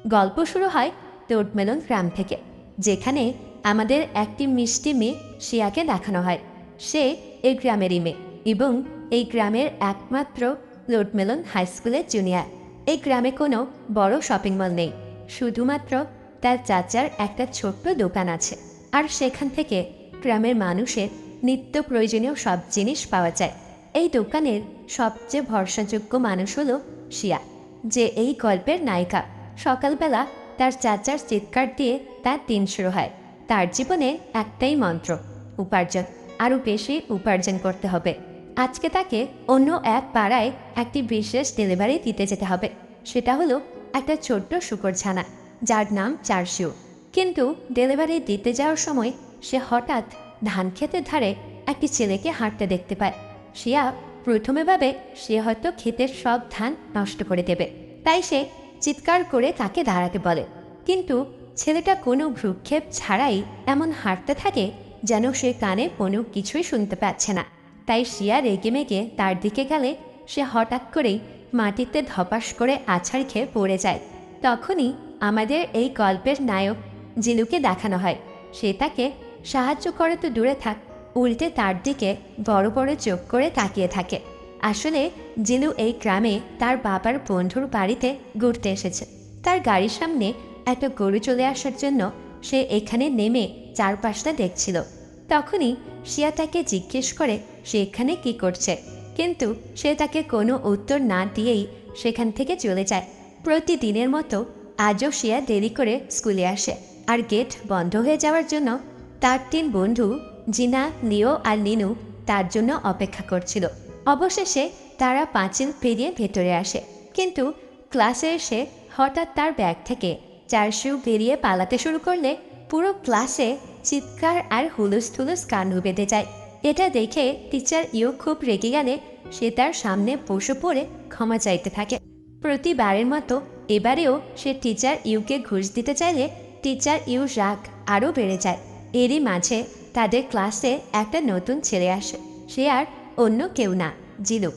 গল্প শুরু হয় তোটমেলন গ্রাম থেকে, যেখানে আমাদের একটি মিষ্টি মেয়ে শিয়াকে দেখানো হয়। সে এই গ্রামেরই মেয়ে এবং এই গ্রামের একমাত্র তোটমেলন হাই স্কুলের জুনিয়র। এই গ্রামে কোনো বড় শপিং মল নেই, শুধুমাত্র তার চাচার একটা ছোট্ট দোকান আছে। আর সেখান থেকে গ্রামের মানুষের নিত্য প্রয়োজনীয় সব জিনিস পাওয়া যায়। এই দোকানের সবচেয়ে ভরসাযোগ্য মানুষ হলো শিয়া, যে এই গল্পের নায়িকা। সকালবেলা তার চাচার চিৎকার দিয়ে তার দিন শুরু হয়। তার জীবনে একটাই মন্ত্র, উপার্জন, আরও বেশি উপার্জন করতে হবে। আজকে তাকে অন্য এক পাড়ায় একটি বিশেষ ডেলিভারি দিতে যেতে হবে। সেটা হলো একটা ছোট্ট শূকর ছানা, যার নাম চারশিউ। কিন্তু ডেলিভারি দিতে যাওয়ার সময় সে হঠাৎ ধান ক্ষেতের ধারে একটি ছেলেকে হাঁটতে দেখতে পায়। শিয়া প্রথমে ভাবে সে হয়তো ক্ষেতের সব ধান নষ্ট করে দেবে, তাই সে চিৎকার করে তাকে দাঁড়াতে বলে। কিন্তু ছেলেটা কোনো ভ্রুক্ষেপ ছাড়াই এমন হাঁটতে থাকে যেন সে কানে কোনো কিছুই শুনতে পাচ্ছে না। তাই শিয়া রেগে মেগে তার দিকে গেলে সে হঠাৎ করেই মাটিতে ধপাস করে আছাড় খেয়ে পড়ে যায়। তখনই আমাদের এই গল্পের নায়ক জিলুকে দেখানো হয়। সে তাকে সাহায্য করে তো দূরে থাক, উল্টে তার দিকে বড় বড় চোখ করে তাকিয়ে থাকে। আসলে জিলু এই গ্রামে তার বাবার বন্ধুর বাড়িতে ঘুরতে এসেছে। তার গাড়ির সামনে একটা গরু চলে আসার জন্য সে এখানে নেমে চারপাশটা দেখছিল। তখনই শিয়া তাকে জিজ্ঞেস করে সে এখানে কি করছে, কিন্তু সে তাকে কোনো উত্তর না দিয়েই সেখান থেকে চলে যায়। প্রতিদিনের মতো আজও শিয়া দেরি করে স্কুলে আসে, আর গেট বন্ধ হয়ে যাওয়ার জন্য তার 3 বন্ধু জিনা, লিও আর লিনু তার জন্য অপেক্ষা করছিল। অবশেষে তারা পাঁচিল পেরিয়ে ভেতরে আসে, কিন্তু ক্লাসে এসে হঠাৎ তার ব্যাগ থেকে চারশিউ বেরিয়ে পালাতে শুরু করলে পুরো ক্লাসে চিৎকার আর হুলুস থুলুস কাণ্ড বেঁধে যায়। এটা দেখে টিচার ইউ খুব রেগে গেলে সে তার সামনে বসে পড়ে ক্ষমা চাইতে থাকে। প্রতিবারের মতো এবারেও সে টিচার ইউকে ঘুষ দিতে চাইলে টিচার ইউ রাগ আরও বেড়ে যায়। এরই মাঝে তাদের ক্লাসে একটা নতুন ছেলে আসে। সে আর অন্য কেউ না, জিলু।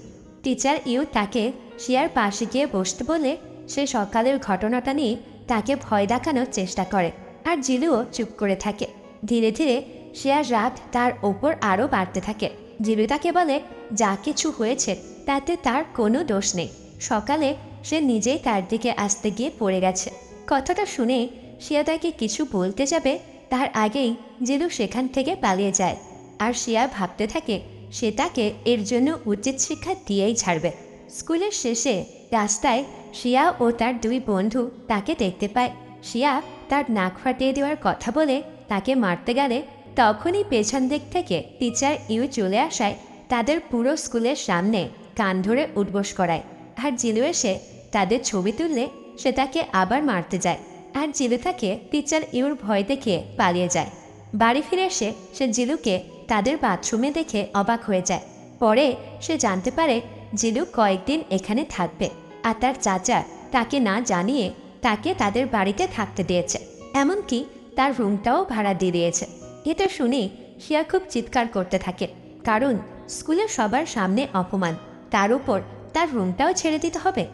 টিচার ইউ তাকে শিয়ার পাশে গিয়ে বসতে বলে সে সকালের ঘটনাটা নিয়ে তাকে ভয় দেখানোর চেষ্টা করে, আর জিলুও চুপ করে থাকে। ধীরে ধীরে শিয়ার রাগ তার ওপর আরও বাড়তে থাকে। জিলু তাকে বলে যা কিছু হয়েছে তাতে তার কোনো দোষ নেই। সকালে সে নিজেই তার দিকে আসতে গিয়ে পড়ে গেছে। কথাটা শুনে শিয়া তাকে কিছু বলতে যাবে, তার আগেই জিলু সেখান থেকে পালিয়ে যায়। আর শিয়া ভাবতে থাকে সে তাকে এর জন্য উচিত শিক্ষা দিয়েই ছাড়বে। স্কুলের শেষে রাস্তায় শিয়া ও তার 2 বন্ধু তাকে দেখতে পায়। শিয়া তার নাক ফাটিয়ে দেওয়ার কথা বলে তাকে মারতে গেলে তখনই পেছন দিক থেকে টিচার ইউ চলে আসায় তাদের পুরো স্কুলের সামনে কান ধরে উঠবোস করায়। আর জিলু এসে তাদের ছবি তুললে সে তাকে আবার মারতে যায়, আর জিলু তাকে টিচার ইউর ভয় দেখে পালিয়ে যায়। বাড়ি ফিরে এসে সে জিলুকে তাদের বাথরুমে দেখে অবাক হয়ে যায়। পরে সে জানতে পারে জিলু কয়েকদিন এখানে থাকবে, আর তার চাচা তাকে না জানিয়ে তাকে তাদের বাড়িতে থাকতে দিয়েছে, এমনকি তার রুমটাও ভাড়া দিয়ে দিয়েছে। এটা শুনে শিয়া খুব চিৎকার করতে থাকে, কারণ স্কুলের সবার সামনে অপমান, তার উপর তার রুমটাও ছেড়ে দিতে হবে।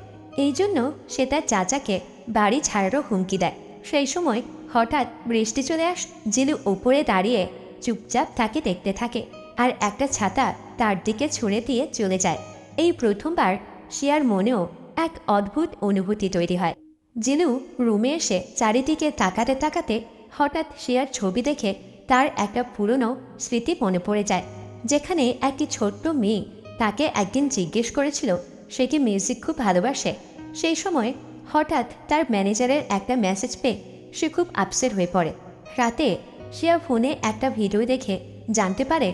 এই জন্য সে তার চাচাকে বাড়ি ছাড়ারও হুমকি দেয়। সেই সময় হঠাৎ বৃষ্টি চলে আস, জিলু ওপরে দাঁড়িয়ে চুপচাপ তাকে দেখতে থাকে, আর একটা ছাতা তার দিকে ছুঁড়ে দিয়ে চলে যায়। এই প্রথমবার শিয়ার মনেও এক অদ্ভুত অনুভূতি তৈরি হয়। জিলু রুমে এসে চারিদিকে তাকাতে তাকাতে হঠাৎ শিয়ার ছবি দেখে তার একটা পুরনো স্মৃতি মনে পড়ে যায়, যেখানে একটি ছোট্ট মেয়ে তাকে একদিন জিজ্ঞেস করেছিল সে কি মিউজিক খুব ভালোবাসে। সেই সময় হঠাৎ তার ম্যানেজারের একটা মেসেজ পেয়ে সে খুব আপসেট হয়ে পড়ে। রাতে শিয়া ফোনে একটা ভিডিও দেখে জানতে পারে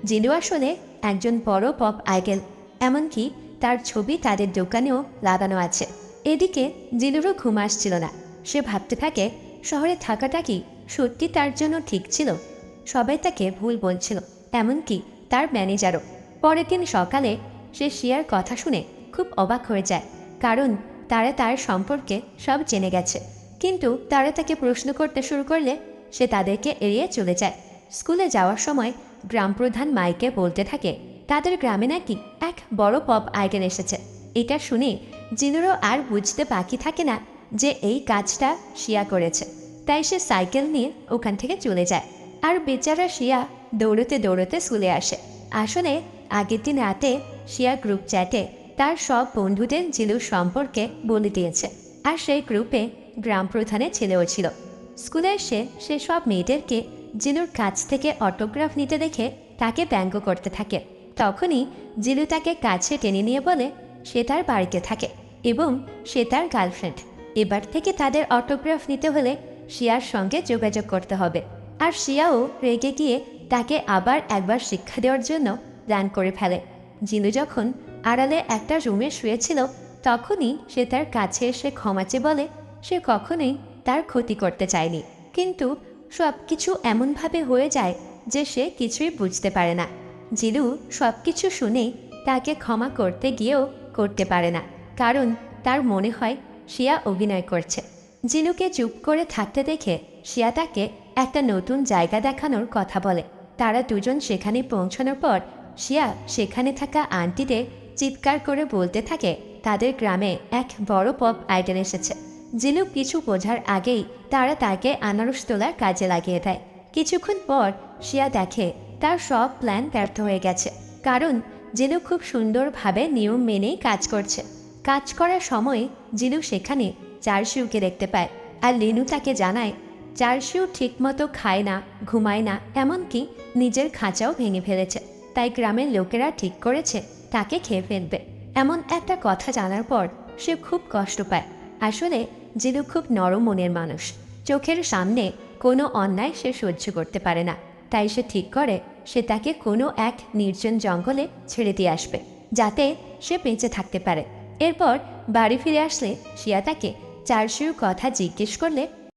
জিলু আসলে একজন বড় পপ আইডল, এমনকি তার ছবি তাদের দোকানেও লাগানো আছে। এদিকে জিলুরও ঘুম আসছিল না। সে ভাবতে থাকে শহরে থাকাটা কি সত্যি তার জন্য ঠিক ছিল। সবাই তাকে ভুল বলছিল, এমনকি তার ম্যানেজারও। পরের দিন সকালে সে শিয়ার কথা শুনে খুব অবাক হয়ে যায়, কারণ তারা তার সম্পর্কে সব জেনে গেছে। কিন্তু তারা তাকে প্রশ্ন করতে শুরু করলে সে তাদেরকে এড়িয়ে চলে যায়। স্কুলে যাওয়ার সময় গ্রাম প্রধান মাইকে বলতে থাকে তাদের গ্রামে নাকি এক বড় পপ আইডল এসেছে। এটা শুনে জিনুরও আর বুঝতে বাকি থাকে না যে এই কাজটা শিয়া করেছে, তাই সে সাইকেল নিয়ে ওখান থেকে চলে যায়। আর বেচারা শিয়া দৌড়তে দৌড়তে স্কুলে আসে। আসলে আগের দিন রাতে শিয়া গ্রুপ চ্যাটে তার সব বন্ধুদের জিলুর সম্পর্কে বলে দিয়েছে, আর সেই গ্রুপে গ্রাম প্রধানের ছেলেও ছিল। স্কুলে এসে সে সব মেয়েদেরকে জিলুর কাছ থেকে অটোগ্রাফ নিতে দেখে তাকে ব্যঙ্গ করতে থাকে। তখনই জিলু তাকে কাছে টেনে নিয়ে বলে সে তার বাড়িতে থাকে এবং সে তার গার্লফ্রেন্ড। এবার থেকে তাদের অটোগ্রাফ নিতে হলে শিয়ার সঙ্গে যোগাযোগ করতে হবে। আর শিয়াও রেগে গিয়ে তাকে আবার একবার শিক্ষা দেওয়ার জন্য প্ল্যান করে ফেলে। জিলু যখন আড়ালে একটা রুমে শুয়েছিল, তখনই সে তার কাছে এসে ক্ষমা চেয়ে বলে সে কখনোই তার ক্ষতি করতে চায়নি, কিন্তু সব কিছু এমনভাবে হয়ে যায় যে সে কিছুই বুঝতে পারে না। জিলু সব কিছু শুনেই তাকে ক্ষমা করতে গিয়েও করতে পারে না, কারণ তার মনে হয় শিয়া অভিনয় করছে। জিলুকে চুপ করে থাকতে দেখে শিয়া তাকে একটা নতুন জায়গা দেখানোর কথা বলে। তারা দুজন সেখানে পৌঁছানোর পর শিয়া সেখানে থাকা আন্টিদের চিৎকার করে বলতে থাকে তাদের গ্রামে এক বড় পপ আইডল এসেছে। জিলু কিছু বোঝার আগেই তারা তাকে আনারস তোলার কাজে লাগিয়ে দেয়। কিছুক্ষণ পর শিয়া দেখে তার সব প্ল্যান ব্যর্থ হয়ে গেছে, কারণ জিলু খুব সুন্দরভাবে নিয়ম মেনেই কাজ করছে। কাজ করার সময় জিলু সেখানে চারশিউকে দেখতে পায়, আর লিনু তাকে জানায় চারশিউ ঠিকমতো খায় না, ঘুমায় না, এমনকি নিজের খাঁচাও ভেঙে ফেলেছে। তাই গ্রামের লোকেরা ঠিক করেছে তাকে খেয়ে ফেলবে। এমন একটা কথা জানার পর সে খুব কষ্ট পায়। আসলে জিলু খুব নরম মনের মানুষ, চোখের সামনে কোনো অন্যায় সে সহ্য করতে পারে না। তাই সে ঠিক করে সে তাকে কোনো এক নির্জন জঙ্গলে ছেড়ে দিয়ে আসবে, যাতে সে বেঁচে থাকতে পারে। এরপর বাড়ি ফিরে আসলে শিয়া তাকে চারশিউর কথা জিজ্ঞেস করলে